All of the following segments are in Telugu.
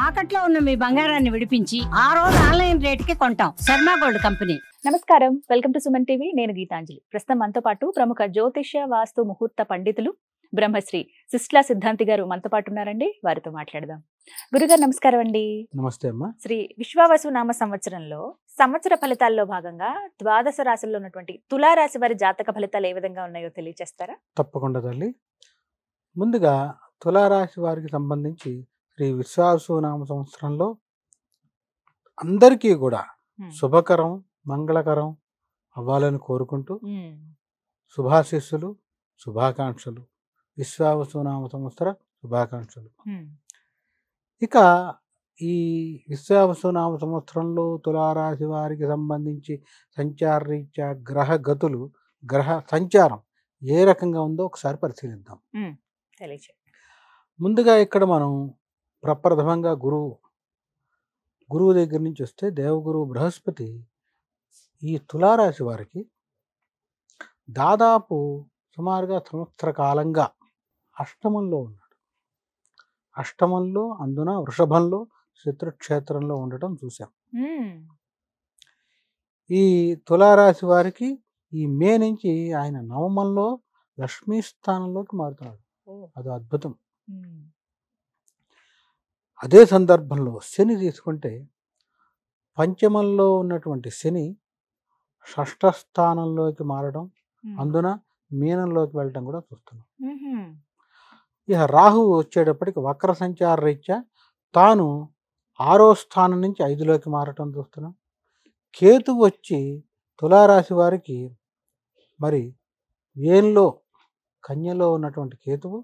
తాకట్లో ఉన్న మీ బంగారాన్ని విడిపించి ఆ రోజు ఆన్లైన్ రేటుకి కొంటాం. Sharma gold company. నమస్కారం, వెల్కమ్ టు సుమన్ టీవీ. నేను గీతాంజలి. ప్రస్తుతం మనతో పాటు ప్రముఖ జ్యోతిష్య వాస్తు ముహూర్త పండితులు బ్రహ్మశ్రీ సిస్లా సిద్ధాంతి గారు మనతో పాటు ఉన్నారండి. వారితో మాట్లాడదాం. గురుగారు నమస్కారం అండి. నమస్తే అమ్మా. శ్రీ విశ్వావసు నామ సంవత్సరంలో సంవత్సర ఫలితాల్లో భాగంగా ద్వాదశ రాశుల్లో ఉన్నటువంటి తులారాశి వారి జాతక ఫలితాలు ఏ విధంగా ఉన్నాయో తెలియజేస్తారా? తప్పకుండా తల్లి. ముందుగా తులారాశి వారికి సంబంధించి శ్రీ విశ్వావసునామ సంవత్సరంలో అందరికీ కూడా శుభకరం మంగళకరం అవ్వాలని కోరుకుంటూ శుభాశీస్సులు శుభాకాంక్షలు, విశ్వావసునామ సంవత్సర శుభాకాంక్షలు. ఇక ఈ విశ్వావసునామ సంవత్సరంలో తులారాశి వారికి సంబంధించి సంచారరీత్యా గ్రహ గతులు, గ్రహ సంచారం ఏ రకంగా ఉందో ఒకసారి పరిశీలిద్దాం. ముందుగా ఇక్కడ మనం ప్రప్రథమంగా గురువు దగ్గర నుంచి వస్తే దేవగురువు బృహస్పతి ఈ తులారాశి వారికి దాదాపు సుమారుగా సంవత్సర కాలంగా అష్టమంలో ఉన్నాడు. అష్టమంలో, అందున వృషభంలో, శత్రుక్షేత్రంలో ఉండటం చూసాం. ఈ తులారాశి వారికి ఈ మే నుంచి ఆయన నవమంలో లక్ష్మీ స్థానంలోకి మారుతున్నాడు. అది అద్భుతం. అదే సందర్భంలో శని తీసుకుంటే పంచమంలో ఉన్నటువంటి శని షష్ఠ స్థానంలోకి మారడం, అందున మీనంలోకి వెళ్ళటం కూడా చూస్తున్నాం. ఇక రాహువు వచ్చేటప్పటికి వక్ర సంచార రీత్యా తాను 6వ స్థానం నుంచి 5లోకి మారటం చూస్తున్నాం. కేతువు వచ్చి తులారాశి వారికి మరి వేన్లో కన్యలో ఉన్నటువంటి కేతువు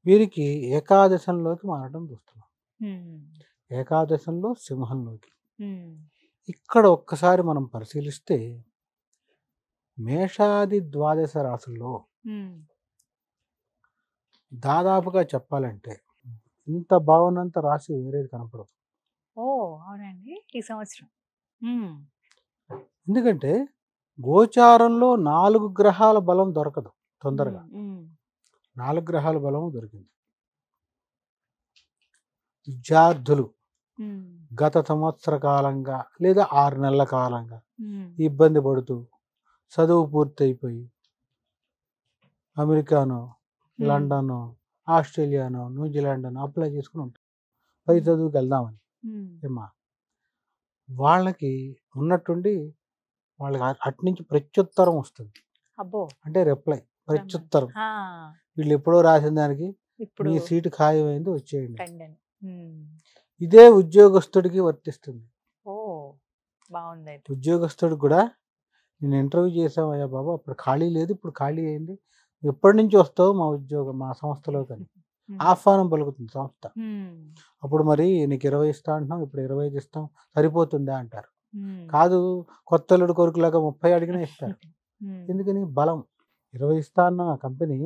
వీరికి ఏకాదశంలోకి మారడం చూస్తున్నాం. ఏకాదశంలో సింహంలోకి. ఇక్కడ ఒక్కసారి మనం పరిశీలిస్తే మేషాది ద్వాదశ రాశుల్లో దాదాపుగా చెప్పాలంటే ఇంత బాగున్నంత రాశి వేరేది కనపడదు. అవునండి, ఈ సంవత్సరం. ఎందుకంటే గోచారంలో 4 గ్రహాల బలం దొరకదు తొందరగా. 4 గ్రహాల బలం దొరికింది. విద్యార్థులు గత సంవత్సర కాలంగా లేదా 6 నెలల కాలంగా ఇబ్బంది పడుతూ చదువు పూర్తయిపోయి అమెరికానో, లండనో, ఆస్ట్రేలియానో, న్యూజిలాండ్నో అప్లై చేసుకుని ఉంటారు పై చదువుకి వెళ్దామని. ఏమా వాళ్ళకి ఉన్నట్టుండి వాళ్ళకి అటు నుంచి ప్రత్యుత్తరం వస్తుంది. అంటే రిప్లై, ప్రత్యుత్తరం. వీళ్ళు ఎప్పుడో రాసిన దానికి మీ సీటు ఖాయమైంది, వచ్చేయండి. ఇదే ఉద్యోగస్తుడికి వర్తిస్తుంది. ఉద్యోగస్తుడికి కూడా నేను ఇంటర్వ్యూ చేసామయ్యా బాబు, అప్పుడు ఖాళీ లేదు, ఇప్పుడు ఖాళీ అయింది, ఎప్పటి నుంచి వస్తావు మా సంస్థలో కానీ ఆహ్వానం పలుకుతుంది సంస్థ. అప్పుడు మరి నీకు 20 ఇస్తా అంటున్నాం, ఇప్పుడు 25 ఇస్తాం, సరిపోతుందా అంటారు. కాదు, కొత్తలుడు కొడుకులాగా 30 అడిగినా ఇస్తారు. ఎందుకని? బలం. 20 ఇస్తా అన్న కంపెనీ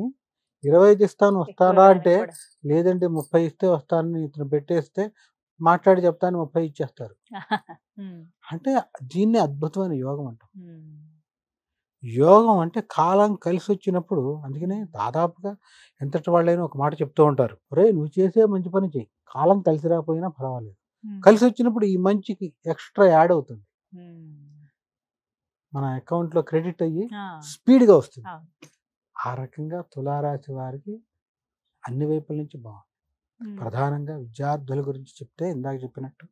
25 ఇస్తాను వస్తారా అంటే, లేదండి 30 ఇస్తే వస్తానని ఇతను పెట్టేస్తే మాట్లాడి చెప్తాను 30 ఇచ్చేస్తారు. అంటే దీన్ని అద్భుతమైన యోగం అంటాం. యోగం అంటే కాలం కలిసి వచ్చినప్పుడు. అందుకనే దాదాపుగా ఎంతటి వాళ్ళైనా ఒక మాట చెప్తూ ఉంటారు, రే నువ్వు చేసే మంచి పని చెయ్యి, కాలం కలిసి రాకపోయినా పర్వాలేదు, కలిసి వచ్చినప్పుడు ఈ మంచికి ఎక్స్ట్రా యాడ్ అవుతుంది, మన అకౌంట్లో క్రెడిట్ అయ్యి స్పీడ్గా వస్తుంది. ఆ రకంగా తులారాశి వారికి అన్ని వైపుల నుంచి బాగుంది. ప్రధానంగా విద్యార్థుల గురించి చెప్తే ఇందాక చెప్పినట్టు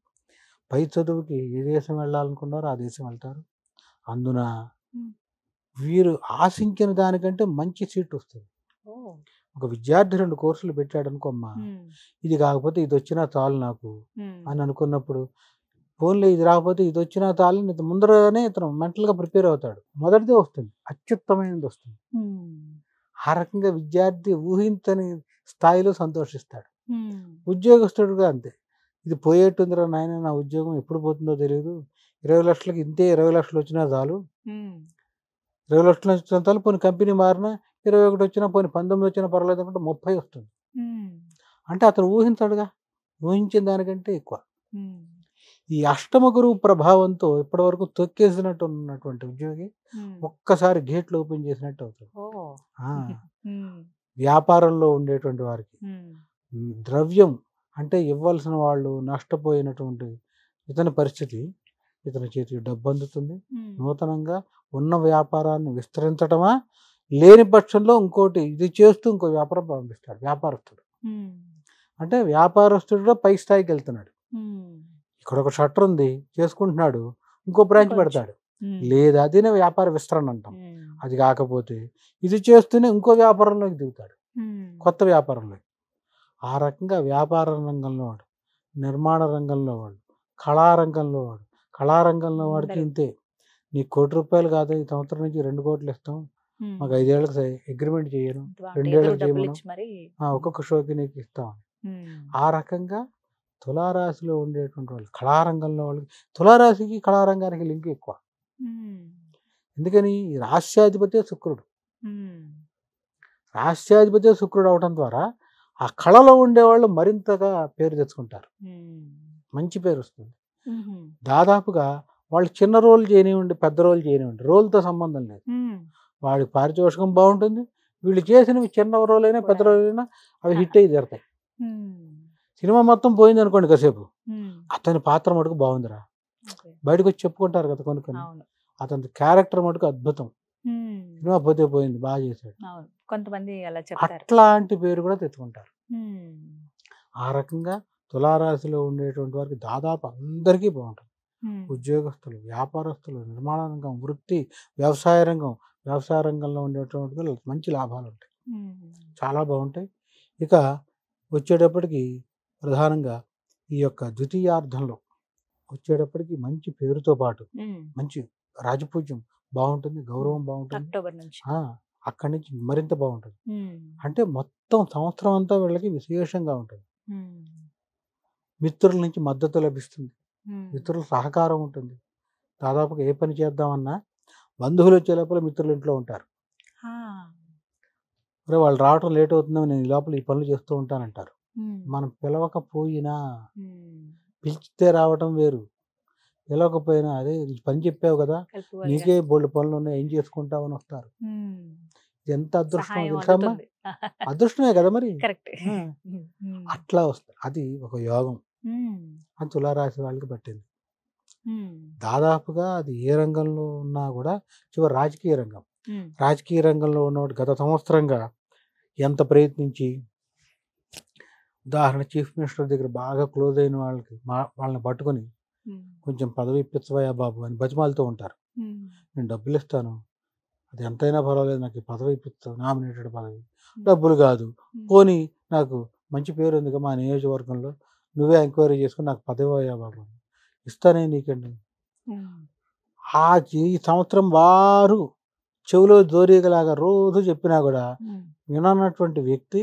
పై చదువుకి ఏ దేశం వెళ్ళాలనుకున్నారో ఆ దేశం వెళ్తారు. అందున వీరు ఆశించిన దానికంటే మంచి సీట్ వస్తుంది. ఒక విద్యార్థి 2 కోర్సులు పెట్టాడు అనుకోమ్మా, ఇది కాకపోతే ఇది వచ్చినా చాలు నాకు అని అనుకున్నప్పుడు, ఫోన్లో ఇది రాకపోతే ఇది వచ్చినా చాలు ఇతను ముందరగానే ఇతను మెంటల్గా ప్రిపేర్ అవుతాడు. మొదటిదే వస్తుంది, అత్యుత్తమైనది వస్తుంది. ఆ రకంగా విద్యార్థి ఊహించని స్థాయిలో సంతోషిస్తాడు. ఉద్యోగస్తుడుగా అంతే, ఇది పోయేట్టుందిరా నాయన, నా ఉద్యోగం ఎప్పుడు పోతుందో తెలియదు, 20 లక్షలకి ఇంతే, 20 లక్షలు వచ్చినా చాలు, 20 లక్షలు వచ్చినా చాలు, పోనీ కంపెనీ మారినా 21 వచ్చినా, పోనీ 19 వచ్చినా పర్వాలేదు అనుకుంటే 30 వస్తుంది. అంటే అతను ఊహించాడుగా, ఊహించిన దానికంటే ఎక్కువ. ఈ అష్టమ గురువు ప్రభావంతో ఇప్పటి వరకు తొక్కేసినట్టు ఉన్నటువంటి ఉద్యోగి ఒక్కసారి గేట్లు ఓపెన్ చేసినట్టు అవుతుంది. వ్యాపారంలో ఉండేటువంటి వారికి ద్రవ్యం అంటే ఇవ్వాల్సిన వాళ్ళు నష్టపోయినటువంటి ఇతని పరిస్థితి, ఇతని చేతికి డబ్బు అందుతుంది, నూతనంగా ఉన్న వ్యాపారాన్ని విస్తరించడమా, లేని పక్షంలో ఇంకోటి ఇది చేస్తూ ఇంకో వ్యాపారం ప్రారంభిస్తాడు వ్యాపారస్తుడు. అంటే వ్యాపారస్తుడు కూడా పై స్థాయికి వెళ్తున్నాడు. ఇక్కడ ఒక షట్టర్ ఉంది చేసుకుంటున్నాడు, ఇంకో బ్రాంచ్ పెడతాడు, లేదా దీనే వ్యాపార విస్తరణ అంటాం. అది కాకపోతే ఇది చేస్తూనే ఇంకో వ్యాపారంలోకి దిగుతాడు, కొత్త వ్యాపారంలో. ఆ రకంగా వ్యాపార రంగంలో వాడు, నిర్మాణ రంగంలో వాడు, కళారంగంలో వాడు. కళారంగంలో వాడికి ఇంతే, నీకు ₹1,00,00,000 కాదు, ఈ సంవత్సరం నుంచి 2 కోట్లు ఇస్తాం, మాకు 5 ఏళ్ళకి అగ్రిమెంట్ చేయను, 2 ఏళ్ళకి చేయమను, ఒక్కొక్క షోకి నీకు ఇస్తాం. ఆ రకంగా తులారాశిలో ఉండేటువంటి వాళ్ళు, కళారంగంలో వాళ్ళకి, తులారాశికి కళారంగానికి లింక్ ఎక్కువ. ఎందుకని రాష్ట్రాధిపతి శుక్రుడు, రాష్ట్రాధిపతి శుక్రుడు అవడం ద్వారా ఆ కళలో ఉండేవాళ్ళు మరింతగా పేరు తెచ్చుకుంటారు, మంచి పేరు వస్తుంది. దాదాపుగా వాళ్ళు చిన్న రోల్ చేయనివ్వండి, పెద్ద రోల్ చేయనివ్వండి, రోల్తో సంబంధం లేదు, వాడికి పారితోషికం బాగుంటుంది. వీళ్ళు చేసినవి చిన్న రోల్ అయినా పెద్ద రోల్ అయినా అవి హిట్ అయ్యి తీరుతాయి. సినిమా మొత్తం పోయింది అనుకోండి కాసేపు, అతని పాత్ర మటుకు బాగుందిరా బయటకు వచ్చి చెప్పుకుంటారు కదా కొన్ని. అతని క్యారెక్టర్ మటుకు అద్భుతం, సినిమా పోతే పోయింది, బాగా చేశాడు, కొంతమంది అట్లాంటి పేరు కూడా తెచ్చుకుంటారు. ఆ రకంగా తులారాశిలో ఉండేటువంటి వారికి దాదాపు అందరికీ బాగుంటుంది. ఉద్యోగస్తులు, వ్యాపారస్తులు, నిర్మాణ రంగం, వృత్తి, వ్యవసాయ రంగంలో ఉండేటువంటి మంచి లాభాలు ఉంటాయి, చాలా బాగుంటాయి. ఇక వచ్చేటప్పటికి ప్రధానంగా ఈ యొక్క ద్వితీయార్థంలో వచ్చేటప్పటికి మంచి పేరుతో పాటు మంచి రాజపూజ్యం బాగుంటుంది, గౌరవం బాగుంటుంది, అక్కడి నుంచి మరింత బాగుంటుంది. అంటే మొత్తం సంవత్సరం అంతా వీళ్ళకి విశేషంగా ఉంటుంది. మిత్రుల నుంచి మద్దతు లభిస్తుంది, మిత్రుల సహకారం ఉంటుంది. దాదాపుగా ఏ పని చేద్దామన్నా బంధువులు వచ్చే లోపల మిత్రులు ఇంట్లో ఉంటారు. వాళ్ళు రావటం లేట్ అవుతుందో నేను ఈ లోపల ఈ పనులు చేస్తూ ఉంటానంటారు. మనం పిలవకపోయినా, పిలిచితే రావటం వేరు, పిలవకపోయినా అదే పని చెప్పావు కదా, నీకే బోల్డ్ పనులు ఉన్నాయి, ఏం చేసుకుంటావు అని వస్తారు. ఎంత అదృష్టం తెలుసమ్మా, అదృష్టమే కదా మరి, అట్లా వస్తుంది. అది ఒక యోగం, అది తులారాశి వాళ్ళకి పట్టింది. దాదాపుగా అది ఏ రంగంలో ఉన్నా కూడా చివరి రాజకీయ రంగంలో ఉన్నవాడు గత సంవత్సరంగా ఎంత ప్రయత్నించి, ఉదాహరణ చీఫ్ మినిస్టర్ దగ్గర బాగా క్లోజ్ అయిన వాళ్ళని పట్టుకొని కొంచెం పదవి ఇప్పించవయ్యా బాబు అని బతిమాలుతూ ఉంటారు. నేను డబ్బులు ఇస్తాను, అది ఎంతైనా పర్వాలేదు, నాకు ఈ పదవి ఇప్పిస్తావు, నామినేటెడ్ పదవి, డబ్బులు కాదు, పోనీ నాకు మంచి పేరు ఉంది మా నియోజకవర్గంలో, నువ్వే ఎంక్వైరీ చేసుకుని నాకు పదవి అయ్యా బాబు, ఇస్తానే నీకండి. ఈ సంవత్సరం వారు చెవిలో దోరీగలాగా రోజు చెప్పినా కూడా వినన్నటువంటి వ్యక్తి,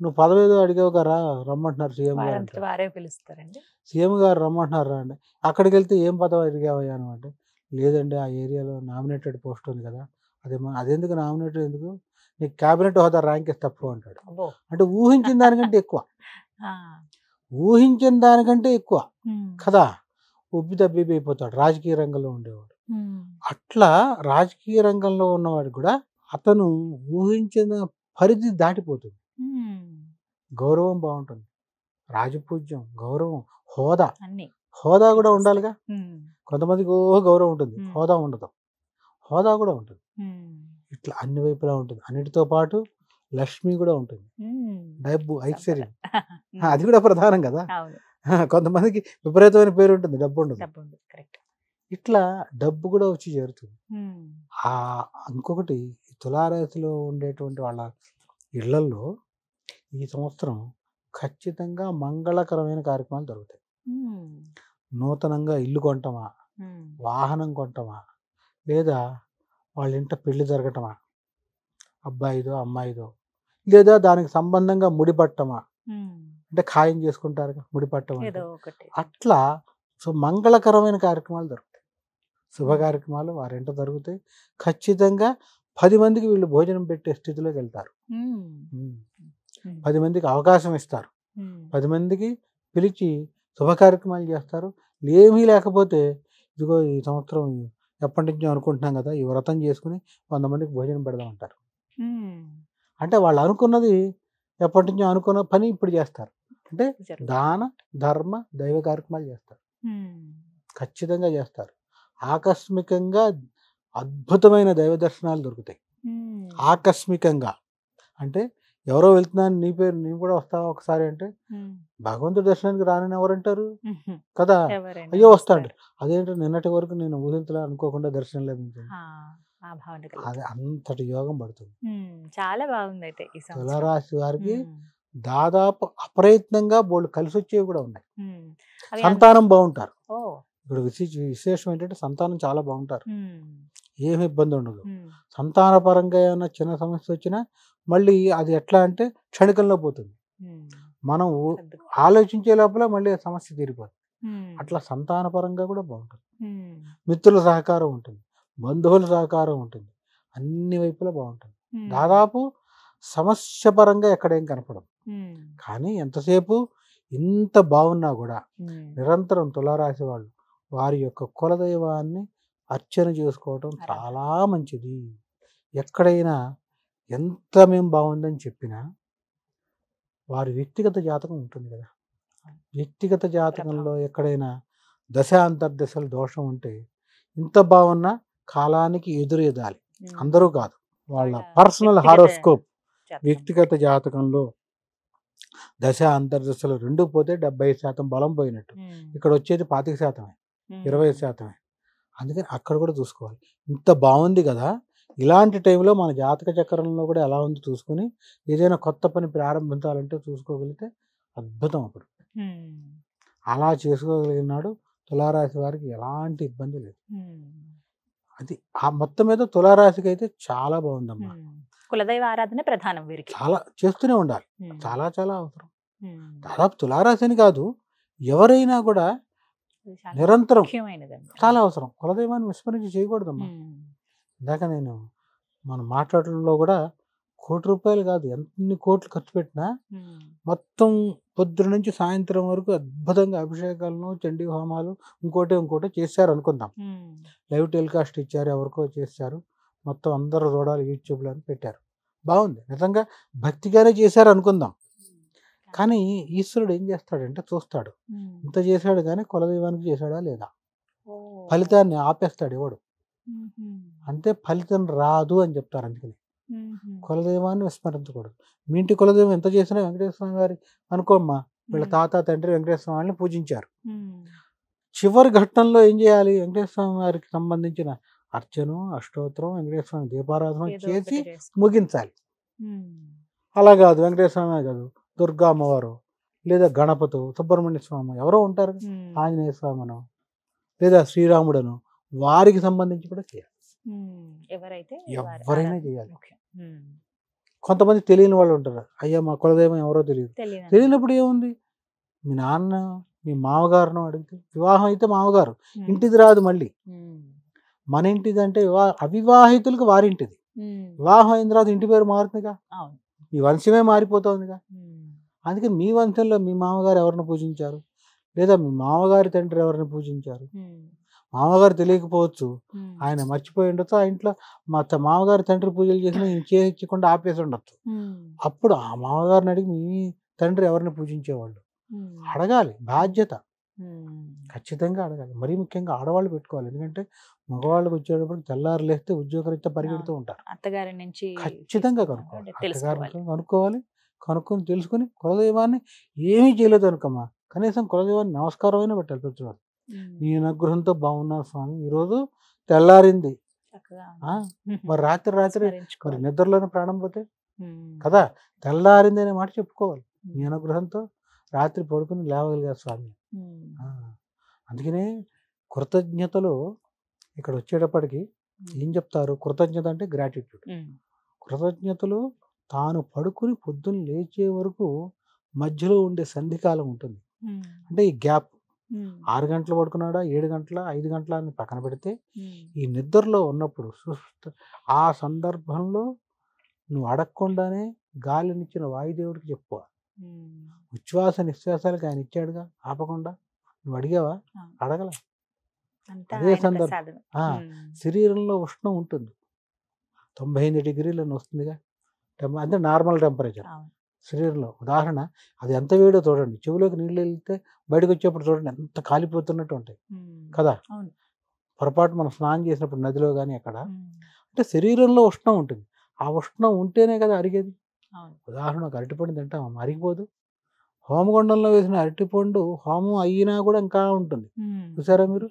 నువ్వు పదవి ఏదో అడిగావు కదా, రమ్మంటున్నారు సీఎం గారు, సీఎం గారు రమ్మంటున్నారు రా అండి, అక్కడికి వెళ్తే ఏం పదవి అడిగావయ్యా అనమాట. లేదండి ఆ ఏరియాలో నామినేటెడ్ పోస్ట్ ఉంది కదా, అదెందుకు నామినేటెడ్ ఎందుకు, నీకు క్యాబినెట్ హోదా ర్యాంక్ ఇస్తే తప్పు అంటాడు. అంటే ఊహించిన దానికంటే ఎక్కువ కదా, ఉబ్బి తబ్బి అయిపోతాడు రాజకీయ రంగంలో ఉండేవాడు. అట్లా రాజకీయ రంగంలో ఉన్నవాడు కూడా అతను ఊహించిన పరిధి దాటిపోతుంది. గౌరవం బాగుంటుంది, రాజపూజ్యం, గౌరవం, హోదా కూడా ఉండాలిగా. కొంతమందికి గౌరవం ఉంటుంది, హోదా ఉండదు, హోదా కూడా ఉంటుంది. ఇట్లా అన్ని వైపులా ఉంటుంది. అన్నిటితో పాటు లక్ష్మి కూడా ఉంటుంది, డబ్బు, ఐశ్వర్యం, అది కూడా ప్రధానం కదా. కొంతమందికి విపరీతమైన పేరు ఉంటుంది, డబ్బు ఉండదు. ఇట్లా డబ్బు కూడా వచ్చి చేరుతుంది. ఇంకొకటి తులారాశిలో ఉండేటువంటి వాళ్ళ ఇళ్లలో ఈ సంవత్సరం ఖచ్చితంగా మంగళకరమైన కార్యక్రమాలు జరుగుతాయి. నూతనంగా ఇల్లు కొంటామా, వాహనం కొంటామా, లేదా వాళ్ళ ఇంట పెళ్లి జరగటమా, అబ్బాయిదో అమ్మాయిదో, లేదా దానికి సంబంధంగా ముడిపట్టమా, అంటే ఖాయం చేసుకుంటారు ముడిపట్టం, అట్లా. సో మంగళకరమైన కార్యక్రమాలు జరుగుతాయి, శుభ కార్యక్రమాలు వారింట జరుగుతాయి. ఖచ్చితంగా 10 మందికి వీళ్ళు భోజనం పెట్టే స్థితిలోకి వెళ్తారు, 10 మందికి అవకాశం ఇస్తారు, 10 మందికి పిలిచి శుభ కార్యక్రమాలు చేస్తారు. ఏమీ లేకపోతే ఇదిగో ఈ సంవత్సరం ఎప్పటి నుంచో అనుకుంటున్నాం కదా, ఈ వ్రతం చేసుకుని 100 మందికి భోజనం పెడదామంటారు. అంటే వాళ్ళు అనుకున్నది, ఎప్పటి నుంచో అనుకున్న పని ఇప్పుడు చేస్తారు. అంటే జరుగుతుంది. దాన ధర్మ దైవ కార్యక్రమాలు చేస్తారు, ఖచ్చితంగా చేస్తారు. ఆకస్మికంగా అద్భుతమైన దైవ దర్శనాలు దొరుకుతాయి. ఆకస్మికంగా అంటే ఎవరో వెళ్తున్నాను, నీ పేరు నీవు కూడా వస్తావా ఒకసారి అంటే, భగవంతుడి దర్శనానికి రానని ఎవరంటారు కదా, ఎవరైనా అయ్యో వస్తారు. వస్తాడు. అదేంటో నిన్నటి వరకు నేను ఊహించలే, అనుకోకుండా దర్శనం లభించింది. ఆ భావన అది కలుగుతుంది. అంతటి యోగం పడుతుంది. చాలా బాగుంది అయితే ఈ సంవత్సరం. తులారాశి వారికి ఉమ్, దాదాపు అప్రయత్నంగా బోళ్ళు కలిసి వచ్చేవి కూడా ఉన్నాయి. ఉమ్. అవి సంతానం బాగుంటారు. ఓ ఇప్పుడు విశేషం ఏంటంటే సంతానం చాలా బాగుంటారు, ఉమ్, ఏమి ఇబ్బంది ఉండదు. ఉమ్, సంతానపరంగా ఏమైనా చిన్న సమస్య వచ్చినా మళ్ళీ అది ఎట్లా అంటే క్షణికంలో పోతుంది. ఉమ్. మనం సర్దుకో. ఆలోచించే లోపల మళ్ళీ ఆ సమస్య తీరిపోతుంది. ఉమ్, అట్లా సంతానపరంగా కూడా బాగుంటుంది. ఉమ్, మిత్రుల సహకారం ఉంటుంది, బంధువుల సహకారం ఉంటుంది, అన్ని వైపులా బాగుంటుంది. ఉమ్, దాదాపు సమస్య పరంగా ఎక్కడేం కనపడదు. ఉమ్, కానీ ఎంతసేపు ఇంత బాగున్నా కూడా ఉమ్. నిరంతరం తులారాశి వాళ్ళు వారి యొక్క కులదైవాన్ని అర్చన చేసుకోవటం చాలా మంచిది. ఎక్కడైనా ఎంత మేము బాగుందని చెప్పినా వారి వ్యక్తిగత జాతకం ఉంటుంది కదా, వ్యక్తిగత జాతకంలో ఎక్కడైనా దశ అంతర్దశలు దోషం ఉంటే ఇంత బాగున్నా కాలానికి ఎదురెదాలి. ఉమ్. అందరూ కాదు, వాళ్ళ వాళ్ళ పర్సనల్ వ్యక్తిగత హారోస్కోప్, జాతకం. వ్యక్తిగత జాతకంలో దశ అంతర్దశలు రెండు పోతే 70% బలం పోయినట్టు. ఉమ్, ఇక్కడ వచ్చేది 25%, ఉమ్, 20%. అందుకని అక్కడ కూడా చూసుకోవాలి. ఇంత బాగుంది కదా, ఇలాంటి టైంలో మన జాతక చక్రంలో కూడా ఎలా ఉంది చూసుకొని ఏదైనా కొత్త పని ప్రారంభించాలంటే చూసుకోగలిగితే అద్భుతం. అప్పుడు ఉమ్, అలా చేసుకోగలిగినాడు తులారాశి వారికి ఎలాంటి ఇబ్బంది లేదు. ఉమ్, అది ఆ మొత్తం మీద తులారాశికి అయితే చాలా బాగుందమ్మా. ఉమ్. కులదైవ ఆరాధన ప్రధానం వీరికి. చాలా చేస్తూనే ఉండాలి, ఉమ్, చాలా చాలా అవసరం. ఉమ్. దాదాపు తులారాశి అని కాదు, ఎవరైనా కూడా ఇది చాలా నిరంతరం ముఖ్యమైనదండి. చాలా అవసరం. కులదైవాన్ని విస్మరించి చేయకూడదమ్మా. ఉమ్, ఇందాక నేను మనం మాట్లాడటంలో కూడా ₹1,00,00,000 కాదు, ఎన్ని కోట్లు ఖర్చు పెట్టినా ఉమ్, మొత్తం పొద్దున నుంచి సాయంత్రం వరకు అద్భుతంగా అభిషేకాలను, చండీ హోమాలు, ఇంకోటో చేశారు అనుకుందాం. ఉమ్, లైవ్ టెలికాస్ట్ ఇచ్చారు, ఎవరికో చేశారు, మొత్తం అందరూ చూడాలి యూట్యూబ్లో అని పెట్టారు. బాగుంది, నిజంగా భక్తిగానే చేశారు అనుకుందాం. కానీ ఈశ్వరుడు ఏం చేస్తాడంటే చూస్తాడు, ఉమ్. ఇంత చేశాడు కానీ కులదైవానికి చేశాడా లేదా, ఓ. ఫలితాన్ని ఆపేస్తాడు ఇవ్వడు. ఉమ్మ్. అంటే ఫలితం రాదు అని చెప్తారు. అందుకని ఉమ్మ్. కులదైవాన్ని విస్మరించకూడదు. మీ ఇంటి కులదైవం ఎంత చేసినా వెంకటేశ్వర స్వామి గారి అనుకోమ్మా, వీళ్ళ తాత తండ్రి వెంకటేశ్వర స్వామిని పూజించారు. ఉమ్మ్. చివరి ఘట్టంలో ఏం చేయాలి, వెంకటేశ్వర స్వామి వారికి సంబంధించిన అర్చన, అష్టోత్తరం, వెంకటేశ్వర స్వామి దీపారాధన ఏదో చేసి ఒకటి చేసుకో. ముగించాలి. ఉమ్మ్. అలా కాదు, వెంకటేశ్వర స్వామి కాదు, దుర్గా అమ్మవారు లేదా గణపతి, సుబ్రహ్మణ్య స్వామి ఎవరో ఉంటారు, ఉమ్మ్. ఆంజనేయ స్వామిను లేదా శ్రీరాముడను, వారికి సంబంధించి కూడా చేయాలి. ఉమ్మ్. ఎవరైతే వారి ఎవరైనా ఆరాధన చేయాలి. ముఖ్యం. ఉమ్మ్. కొంతమంది తెలియని వాళ్ళు ఉంటారు, అయ్యా మా కులదైవం ఎవరో తెలియదు. తెలియని తెలియనప్పుడు ఏముంది, మీ నాన్న మీ మామగారును అడిగితే, వివాహం అయితే మామగారు ఉమ్మ్. ఇంటిది రాదు, మళ్ళీ ఉమ్మ్. మన ఇంటిది అంటే అవివాహితులకు వారింటిది. ఉమ్మ్. వివాహం అయిన తర్వాత ఇంటి పేరు మారుతుందిగా, అవును. మీ వంశమే మారిపోతుందిగా. ఉమ్మ్. అందుకని మీ వంశంలో మీ మామగారు ఎవరిని పూజించారు, లేదా మీ మామగారి తండ్రి ఎవరిని పూజించారు. ఉమ్మ్. మామగారు తెలియకపోవచ్చు, ఉమ్మ్. ఆయన మర్చిపోయి ఉండొచ్చు, ఆ ఇంట్లో మా మామగారి తండ్రి పూజలు చేసిన ఈయన చేయించకుండా ఆపేసి ఉండొచ్చు. ఉమ్మ్. అప్పుడు ఆ మామగారిని అడిగి మీ తండ్రి ఎవరిని పూజించేవాళ్ళు ఉమ్మ్. అడగాలి, బాధ్యత ఉమ్మ్. ఖచ్చితంగా అడగాలి. మరీ ముఖ్యంగా ఆడవాళ్ళు పెట్టుకోవాలి, ఎందుకంటే మగవాళ్ళకి వచ్చేటప్పుడు తెల్లారు లేస్తే ఉద్యోగరీత్యా పరిగెడుతూ ఉంటారు. అత్తగారి నుంచి ఖచ్చితంగా తీసుకున్నాను కనుక్కోవాలి, అంటే తెలుసుకోవాలి. అత్తగారిని కనుక్కోవాలి, కనుక్కొని తెలుసుకుని కులదైవాన్ని ఏమీ చేయలేదు అనుకమ్మా, కనీసం కులదైవాన్ని నమస్కారం అయినా పెట్టాలి ప్రతిరోజు. ఉమ్మ్. నీ అనుగ్రహంతో బాగున్నారు స్వామి, ఈరోజు తెల్లారింది, చక్కగా ఆ, మరి రాత్రి మరి స్మరించుకోవాలి. నిద్రలోనే ప్రాణం పోతే ఉమ్మ్. కదా, తెల్లారింది అనే మాట చెప్పుకోవాలి. నీ ఉమ్మ్. అనుగ్రహంతో రాత్రి పడుకుని లేవగలిగారు స్వామి. ఉమ్మ్. ఆ, అందుకనే కృతజ్ఞతలు ఇక్కడ వచ్చేటప్పటికి ఏం చెప్తారు, కృతజ్ఞత అంటే గ్రాటిట్యూడ్. ఉమ్మ్. కృతజ్ఞతలు తాను పడుకుని పొద్దున్న లేచే వరకు మధ్యలో ఉండే సంధికాలం ఉంటుంది. ఉమ్మ్. అంటే ఈ గ్యాప్, ఉమ్మ్. 6 గంటలు పడుకున్నాడా, 7 గంటల, 5 గంటల అని పక్కన పెడితే, ఉమ్మ్. ఈ నిద్రలో ఉన్నప్పుడు ఆ సందర్భంలో నువ్వు అడగకుండానే గాలినిచ్చిన వాయుదేవుడికి చెప్పుకోవాలి. ఉమ్మ్. ఉచ్ఛ్వాస నిశ్వాసాలకు ఆయన ఇచ్చాడుగా ఆపకుండా, నువ్వు అడిగావా, ఆ. అడగల. అంతా అదే ఆయన సందర్భం. ప్రసాదం. ఆ, ఉమ్మ్. శరీరంలో ఉష్ణం ఉంటుంది, 98 డిగ్రీలను వస్తుందిగా, అంటే నార్మల్ టెంపరేచర్. అవును. శరీరంలో. ఉదాహరణ, అది ఎంత వేడో చూడండి, చెవిలోకి నీళ్ళు వెళ్తే బయటకు వచ్చేప్పుడు చూడండి ఎంత కాలిపోతున్నట్టు ఉంటాయి కదా. అవును. పొరపాటు మనం స్నానం చేసినప్పుడు నదిలో కానీ అక్కడ, అంటే శరీరంలో ఉష్ణం ఉంటుంది. ఆ ఉష్ణం ఉంటేనే కదా అరిగేది. ఉదాహరణ, ఒక అరటిపండు తింటాం, అరిగిపోదు. హోమగుండంలో వేసిన అరటిపండు హోమం అయినా కూడా ఇంకా ఉంటుంది, చూసారా మీరు.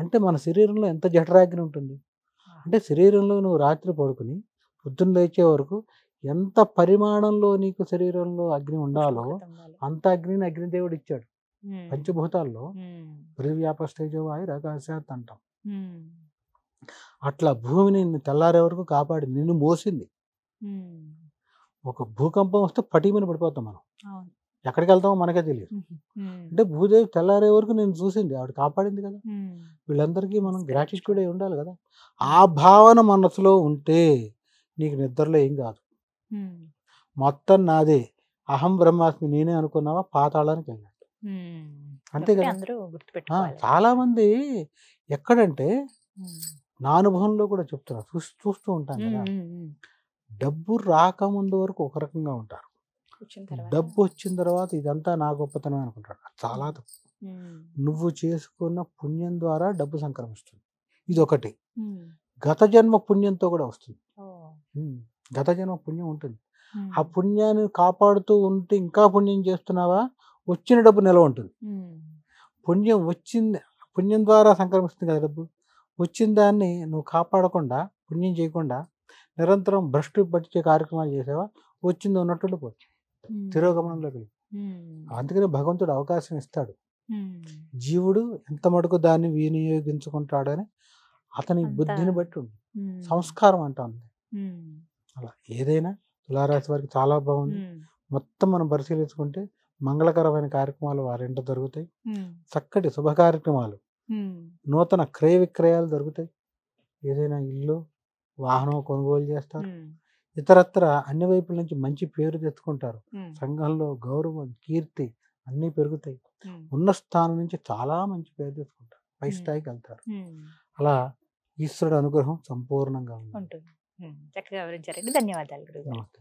అంటే మన శరీరంలో ఎంత జఠరాగ్ని ఉంటుంది. అంటే శరీరంలో నువ్వు రాత్రి పడుకుని పొద్దున్న లేచే వరకు ఎంత పరిమాణంలో నీకు శరీరంలో అగ్ని ఉండాలో అంత అగ్నిని అగ్నిదేవుడు ఇచ్చాడు. పంచభూతాల్లో పృథివ్యాపస్తేజో వాయురాకాశాత్ అంటాం. అట్లా భూమిని నిన్ను తెల్లారే వరకు కాపాడి నిన్ను మోసింది. ఒక భూకంపం వస్తే పటీమని పడిపోతాం మనం, ఎక్కడికి వెళ్తామో మనకే తెలియదు. అంటే భూదేవి తెల్లారే వరకు నేను చూసింది, ఆవిడ కాపాడింది కదా. వీళ్ళందరికీ మనం గ్రాటిట్యూడ్ అయి ఉండాలి కదా. ఆ భావన మనసులో ఉంటే నీకు నిద్రలో ఏం కాదు. మొత్తం నాదే, అహం బ్రహ్మాస్మి నేనే అనుకున్నావా పాతాళానికి వెళ్ళాడు. అంతే కదా. చాలా మంది ఎక్కడంటే, నా అనుభవంలో కూడా చెప్తున్నా, చూస్తూ ఉంటాను కదా, డబ్బు రాకముందు వరకు ఒక రకంగా ఉంటారు, డబ్బు వచ్చిన తర్వాత ఇదంతా నా గొప్పతనం అనుకుంటాడు. చాలా తప్పు. నువ్వు చేసుకున్న పుణ్యం ద్వారా డబ్బు సంక్రమిస్తుంది, ఇది ఒకటి. గత జన్మ పుణ్యంతో కూడా వస్తుంది. గత జన్మ పుణ్యం ఉంటుంది. ఆ పుణ్యాన్ని కాపాడుతూ ఉంటే ఇంకా పుణ్యం చేస్తున్నావా, వచ్చిన డబ్బు నిలవ ఉంటుంది. పుణ్యం వచ్చింది, పుణ్యం ద్వారా సంక్రమిస్తుంది కదా డబ్బు. వచ్చిన దాన్ని నువ్వు కాపాడకుండా, పుణ్యం చేయకుండా నిరంతరం భ్రష్టు పట్టించే కార్యక్రమాలు చేసావా, వచ్చింది ఉన్నట్టు పోతుంది, తిరోగమనంలోకి వెళ్ళి. అందుకని భగవంతుడు అవకాశం ఇస్తాడు. జీవుడు ఎంత మటుకు దాన్ని వినియోగించుకుంటాడని అతని బుద్ధిని బట్టి ఉంది, సంస్కారం అంటాం. అలా ఏదైనా తులారాశి వారికి చాలా బాగుంది. మొత్తం మనం పరిశీలించుకుంటే మంగళకరమైన కార్యక్రమాలు వారింట జరుగుతాయి, చక్కటి శుభ కార్యక్రమాలు, నూతన క్రయ విక్రయాలు జరుగుతాయి. ఏదైనా ఇల్లు వాహనం కొనుగోలు చేస్తారు. ఇతరత్ర అన్ని వైపుల నుంచి మంచి పేరు తెచ్చుకుంటారు. సంఘంలో గౌరవం, కీర్తి అన్నీ పెరుగుతాయి. ఉన్న స్థానం నుంచి చాలా మంచి పేరు తెచ్చుకుంటారు, పై స్థాయికి వెళ్తారు. అలా ఈశ్వరుడు అనుగ్రహం సంపూర్ణంగా ఉంటుంది. చక్కగా వివరించారండి. ధన్యవాదాలు గురుగారు. నమస్తే.